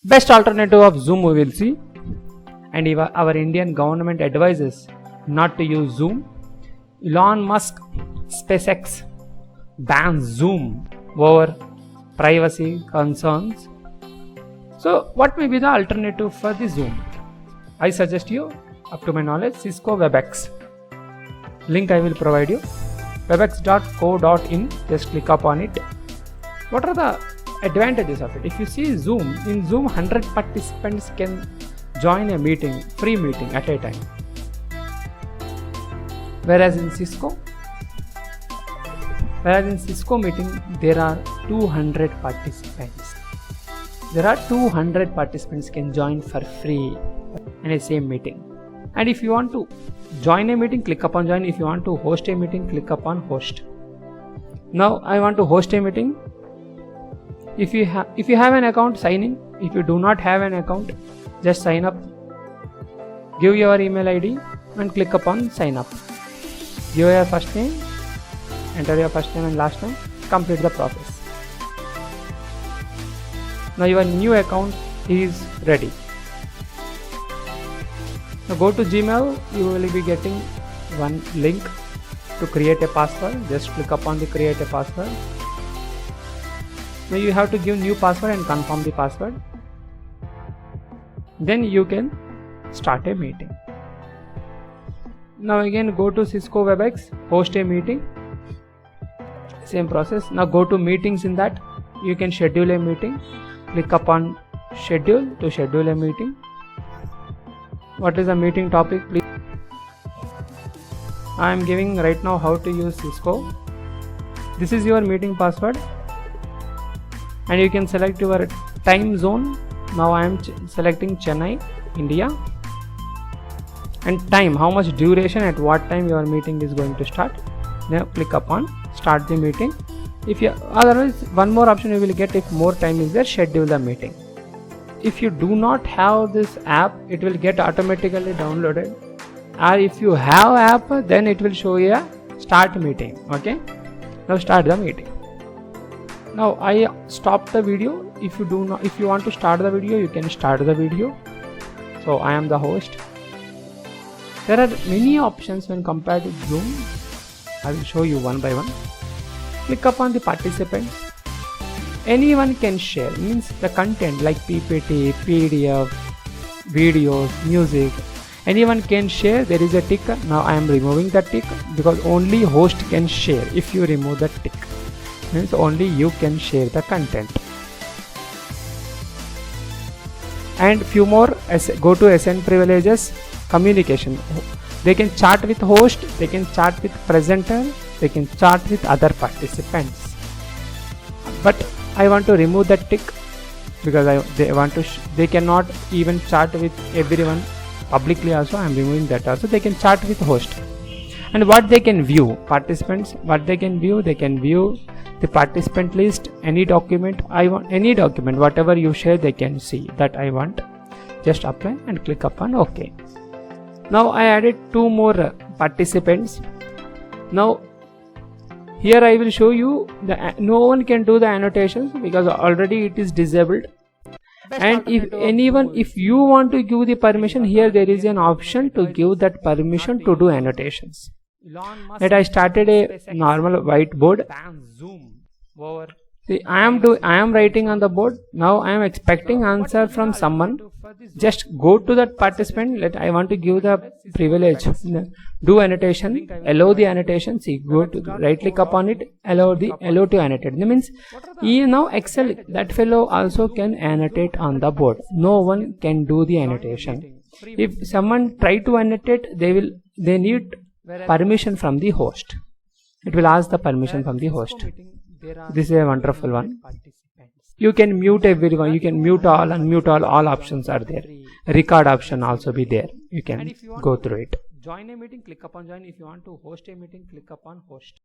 Best alternative of Zoom we will see, and our Indian government advises not to use Zoom. Elon Musk, SpaceX bans Zoom over privacy concerns. So what may be the alternative for the Zoom? I suggest you, up to my knowledge, Cisco WebEx. Link I will provide you. webex.co.in. Just click upon it. What are the advantages of it? If you see Zoom, in Zoom 100 participants can join a meeting, free meeting at a time. Whereas in Cisco meeting there are 200 participants. There are 200 participants can join for free in a same meeting. And if you want to join a meeting, click upon join. If you want to host a meeting, click upon host. Now I want to host a meeting. If you have an account, sign in. If you do not have an account, just sign up. Give your email ID and click upon sign up. Give your first name, enter your first name and last name, complete the process. Now your new account is ready. Now go to Gmail, you will be getting one link to create a password. Just click upon the create a password. Now you have to give new password and confirm the password. Then you can start a meeting. Now again go to Cisco WebEx, host a meeting. Same process. Now go to meetings. In that you can schedule a meeting. Click upon schedule to schedule a meeting. What is the meeting topic, please? I am giving right now how to use Cisco. This is your meeting password, and you can select your time zone. Now I am selecting Chennai, India, and time, how much duration, at what time your meeting is going to start. Now click upon start the meeting. Otherwise one more option you will get, if more time is there, schedule the meeting. If you do not have this app, it will get automatically downloaded, or if you have app, then it will show you a start meeting. Okay, now start the meeting. Now I stop the video. If you want to start the video, you can start the video. So I am the host. There are many options when compared to Zoom. I will show you one by one. Click upon the participants. Anyone can share, means the content like PPT, PDF, videos, music. Anyone can share. There is a tick. Now I am removing the tick because only host can share. If you remove the tick, means only you can share the content. And few more, go to SN privileges, communication. They can chat with host, they can chat with presenter, they can chat with other participants. But I want to remove that tick because they cannot even chat with everyone publicly. Also I am removing that also. They can chat with host. And what they can view, participants, what they can view the participant list, any document. I want any document, whatever you share, they can see that I want. Just apply and click upon OK. Now I added 2 more participants. Now here I will show you no one can do the annotations because already it is disabled. And if you want to give the permission, here there is an option to give that permission to do annotations. That I started a normal whiteboard. See, I am writing on the board. Now I am expecting answer from someone. Just go to that participant. I want to give the privilege. Do annotation. Allow the annotation. See, go to right click upon it. Allow to annotate. That means now Excel, that fellow also can annotate on the board. No one can do the annotation. If someone try to annotate, they need permission from the host. It will ask the permission from the host. This is a wonderful one. You can mute everyone. You can mute all, unmute all options are there. Record option also be there. You can go through it. Join a meeting, click upon join. If you want to host a meeting, click upon host.